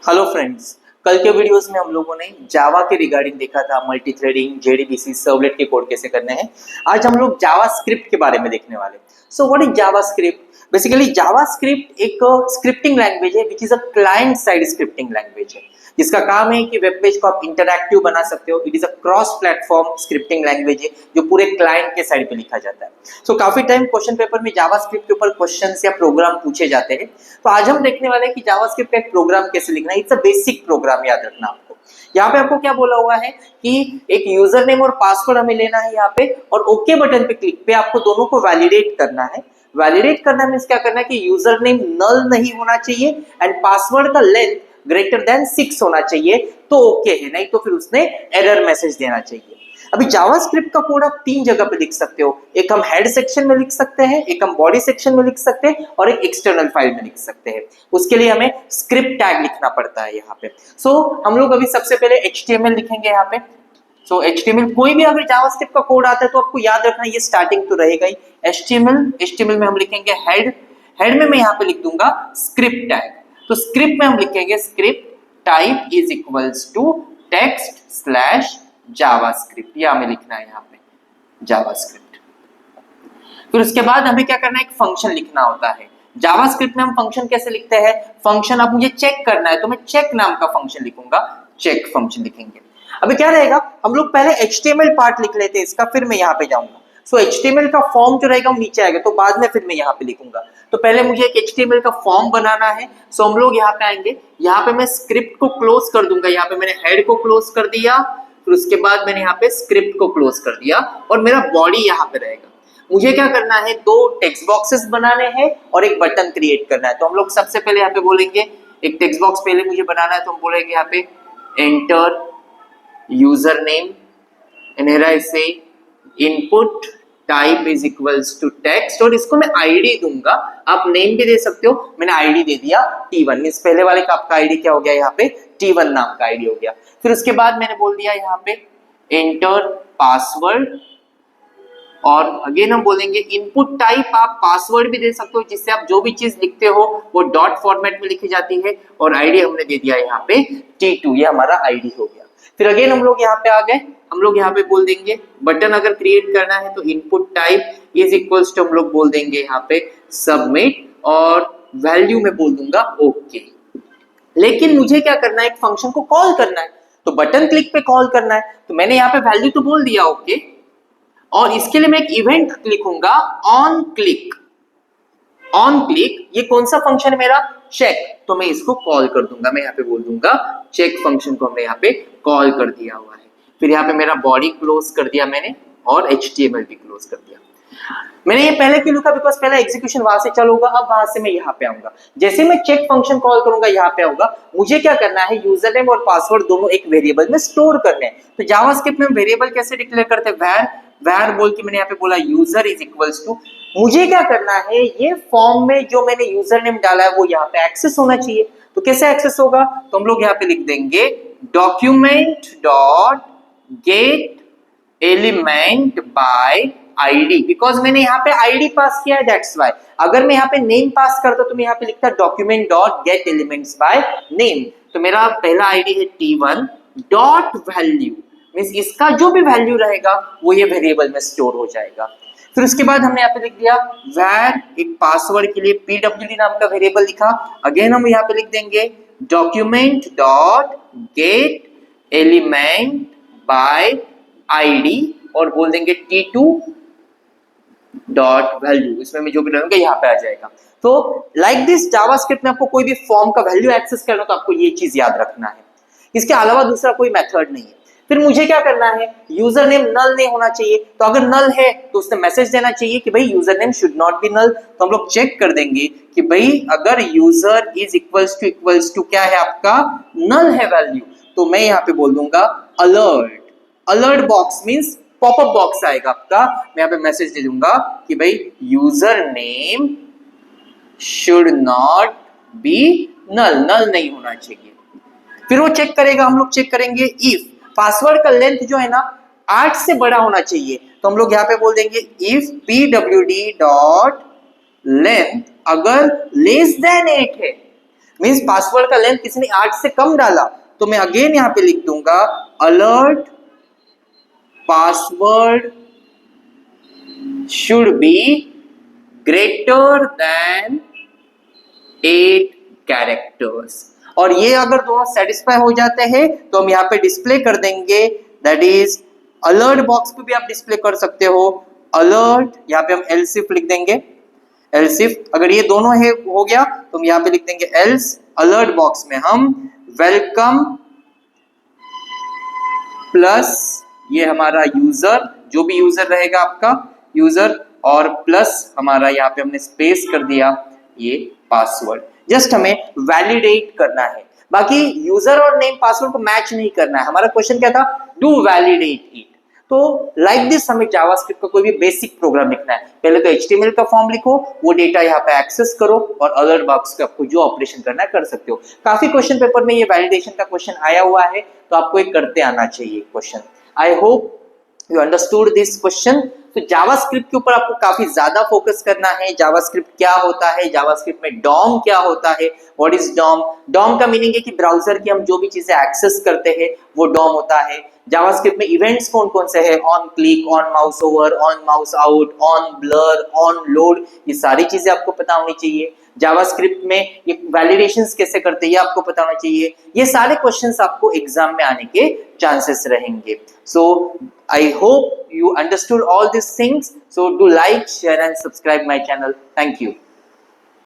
Hello friends, कल के videos में हम लोगों ने जावा के रिगार्डिंग देखा था, मल्टी थ्रेडिंग, जेडीबीसी, सर्वलेट के कोड कैसे करने हैं। आज हम लोग जावा स्क्रिप्ट के बारे में देखने वाले। So what is Java script? Basically Java script एक स्क्रिप्टिंग लैंग्वेज है which is a client side scripting language है, जिसका काम है कि वेब पेज को आप इंटरैक्टिव बना सकते हो। It is a cross platform scripting language है जो पूरे क्लाइंट के साइड पे लिखा जाता है। सो काफी टाइम क्वेश्चन पेपर में जावा स्क्रिप्ट के ऊपर क्वेश्चंस या प्रोग्राम पूछे जाते हैं। तो आज हम देखने वाले हैं कि जावा स्क्रिप्ट का एक प्रोग्राम कैसे लिखना है। इट्स अ बेसिक प्रोग्राम, याद रखना आपको। यहाँ पे आपको क्या बोला हुआ है कि एक यूजर नेम और पासवर्ड हमें लेना है यहाँ पे, और ओके बटन पे क्लिक पे आपको दोनों को वैलिडेट करना है। वैलिडेट करना मींस क्या करना है कि यूजर नेम नल नहीं होना चाहिए एंड पासवर्ड का लेंथ ग्रेटर देन 6 होना चाहिए, तो ओके है, नहीं तो फिर उसने एरर मैसेज देना चाहिए। अभी जावास्क्रिप्ट का कोड आप 3 जगह पे लिख सकते हो। एक हम हेड सेक्शन में लिख सकते हैं, एक हम बॉडी सेक्शन में लिख सकते हैं, और एक एक्सटर्नल फाइल में लिख सकते हैं। उसके लिए हमें स्क्रिप्ट टैग लिखना पड़ता है यहाँ पे। सो हम लोग अभी सबसे पहले HTML लिखेंगे यहाँ पे। सो HTML, कोई भी अगर जावास्क्रिप्ट का कोड आता है तो आपको याद रखना ये स्टार्टिंग तो रहेगा ही। HTML में हम लिखेंगे हेड में मैं यहाँ पे लिख दूंगा स्क्रिप्ट टैग। तो स्क्रिप्ट में हम लिखेंगे script type is equals to text slash JavaScript, ये हमें लिखना है यहाँ पे जावास्क्रिप्ट। फिर उसके बाद हमें क्या करना है, एक फंक्शन लिखना होता है। जावास्क्रिप्ट में हम फंक्शन कैसे लिखते हैं? फंक्शन अब मुझे चेक करना है तो मैं चेक नाम का फंक्शन लिखूंगा, चेक फंक्शन लिखेंगे। अभी क्या रहेगा, हम लोग पहले HTML पार्ट लिख लेते हैं इसका, फिर मैं यहाँ पे जाऊंगा। सो HTML का फॉर्म जो रहेगा वो नीचे आएगा, तो बाद में फिर मैं यहाँ पे लिखूंगा। तो पहले मुझे एक HTML का फॉर्म बनाना है। सो हम लोग यहाँ पे आएंगे, यहाँ पे मैं स्क्रिप्ट को क्लोज कर दूंगा। यहाँ पे मैंने हेड को क्लोज कर दिया, फिर उसके बाद मैंने यहाँ पे स्क्रिप्ट को क्लोज कर दिया, और मेरा बॉडी यहाँ पे रहेगा। मुझे क्या करना है, 2 टेक्स्ट बॉक्सेस बनाने हैं और एक बटन क्रिएट करना है। तो हम लोग सबसे पहले यहाँ पे बोलेंगे, एक टेक्स्ट बॉक्स पहले मुझे बनाना है, तो हम बोलेंगे यहाँ पे enter user name, and here I say input type is equals to text, और इसको मैं आईडी दूंगा। आप नेम भी दे सकते हो, मैंने आईडी दे दिया T1। इस पहले वाले का आपका आईडी क्या हो गया, यहाँ पे T1 नाम का आईडी हो गया। फिर उसके बाद मैंने बोल दिया यहाँ पे एंटर पासवर्ड, और अगेन हम बोलेंगे इनपुट टाइप, आप पासवर्ड भी दे सकते हो, जिससे आप जो भी चीज लिखते हो वो डॉट फॉर्मेट में लिखी जाती है, और आईडी हमने दे दिया यहाँ पे T2, ये हमारा आईडी हो गया। फिर अगेन हम लोग यहाँ पे आ गए, हम लोग यहाँ पे बोल देंगे बटन अगर क्रिएट करना है तो input type is equals to हम लोग बोल देंगे यहाँ पे सबमिट, और वैल्यू में बोल दूंगा ओके। लेकिन मुझे क्या करना है, एक फंक्शन को कॉल करना है, तो बटन क्लिक पे कॉल करना है। तो मैंने यहाँ पे वैल्यू तो बोल दिया ओके, और इसके लिए मैं एक इवेंट लिखूंगा ऑन क्लिक। ऑन क्लिक ये कौन सा फंक्शन है मेरा, चेक, तो मैं इसको कॉल कर दूंगा। मैं यहाँ पे बोल दूंगा चेक फंक्शन को हमने यहाँ पे कॉल कर दिया हुआ है। फिर यहाँ पे मेरा बॉडी क्लोज कर दिया मैंने, और HTML भी क्लोज कर दिया। मैंने ये पहले क्यों लिखा, बिकॉज पहला एग्जीक्यूशन वहां से चलूंगा, अब वहां से मैं यहाँ पे आऊंगा। जैसे मैं चेक फंक्शन कॉल करूंगा यहाँ पे आऊंगा, मुझे क्या करना है, यूजर नेम और पासवर्ड दोनों एक वेरिएबल में स्टोर करने हैं। तो जावास्क्रिप्ट में हम वेरिएबल कैसे डिक्लेयर करते हैं, वैर बोल के मैंने यहाँ पे बोला यूजर इज इक्वल्स टू, मुझे क्या करना है, ये फॉर्म में जो मैंने यूजर नेम डाला है वो यहाँ पे एक्सेस होना चाहिए। तो कैसे एक्सेस होगा, तो हम लोग यहाँ पे लिख देंगे document dot gate element by ID, because मैंने यहाँ पे आईडी पास किया है, दैट्स वाई। अगर मैं यहाँ पे नेम पास करता तो मैं यहाँ पे लिखता document dot gate elements by name. तो मेरा पहला आईडी है T1 डॉट वैल्यू, मींस इसका जो भी वैल्यू रहेगा वो ये वेरिएबल में स्टोर हो जाएगा। फिर उसके बाद हमने यहाँ पे लिख दिया वैर, एक पासवर्ड के लिए pwd नाम का वेरिएबल लिखा। अगेन हम यहाँ पे लिख देंगे document dot gate element by ID, और बोल देंगे T2 डॉट वैल्यू, इसमें मैं जो भी डालूंगा यहाँ पे आ जाएगा। तो लाइक दिस जावास्क्रिप्ट में आपको कोई भी फॉर्म का वैल्यू एक्सेस करना तो आपको ये चीज याद रखना है, इसके अलावा दूसरा कोई मेथड नहीं है। फिर मुझे क्या करना है, यूजर नेम नल नहीं होना चाहिए, तो अगर नल है तो उसने मैसेज देना चाहिए कि भाई user name should not be null. तो हम लोग चेक कर देंगे कि भाई अगर यूजर इज इक्वल्स टू क्या है आपका, नल है वैल्यू, तो मैं यहाँ पे बोल दूंगा alert. Alert box means popup box आएगा आपका, मैं यहाँ पे मैसेज दे दूंगा कि भाई user name should not be null, null नहीं होना चाहिए। फिर वो चेक करेगा, हम लोग चेक करेंगे इफ पासवर्ड का लेंथ जो है ना 8 से बड़ा होना चाहिए, तो हम लोग यहाँ पे बोल देंगे इफ pwd डॉट लेंथ अगर लेस देन 8 है, मीन्स पासवर्ड का लेंथ किसी ने 8 से कम डाला तो मैं अगेन यहां पे लिख दूंगा alert password should be greater than 8 characters. और ये अगर दोनों सेटिस्फाई हो जाते हैं तो हम यहाँ पे डिस्प्ले कर देंगे, दैट इज अलर्ट बॉक्स पे भी आप डिस्प्ले कर सकते हो अलर्ट, यहाँ पे हम एल्सिफ लिख देंगे, एल्सिफ अगर ये दोनों है हो गया तो हम यहाँ पे लिख देंगे एल्स, अलर्ट बॉक्स में हम वेलकम प्लस ये हमारा यूजर, जो भी यूजर रहेगा आपका यूजर, और प्लस हमारा यहाँ पे हमने स्पेस कर दिया ये पासवर्ड। जस्ट हमें वैलिडेट करना है, बाकी यूजर और नेम पासवर्ड को मैच नहीं करना है। हमारा क्वेश्चन क्या था, डू वैलिडेट इट। तो लाइक दिस हमें जावास्क्रिप्ट का कोई भी बेसिक प्रोग्राम लिखना है, पहले तो एचटीएमएल का फॉर्म लिखो, वो डेटा यहाँ पे एक्सेस करो और अलर्ट बॉक्स पे आपको जो ऑपरेशन करना है कर सकते हो। काफी क्वेश्चन पेपर में ये वैलिडेशन का क्वेश्चन आया हुआ है, तो आपको ये करते आना चाहिए question. I hope you understood this question. तो जावास्क्रिप्ट के ऊपर आपको काफी ज्यादा फोकस करना है। जावास्क्रिप्ट क्या होता है, जावास्क्रिप्ट में डॉम क्या होता है, व्हाट इज डॉम। डॉम का मीनिंग है कि ब्राउजर की हम जो भी चीजें एक्सेस करते हैं वो डॉम होता है। जावास्क्रिप्ट में इवेंट्स कौन कौन से हैं, on click, on mouse over, on mouse out, on blur, on load, ये सारी चीजें आपको पता होनी चाहिए। जावास्क्रिप्ट में ये वैलिडेशंस कैसे करते हैं ये आपको पता होना चाहिए। ये सारे क्वेश्चंस आपको एग्जाम में आने के चांसेस रहेंगे। So I hope you understood all these things, so do like, share and subscribe my channel. Thank you.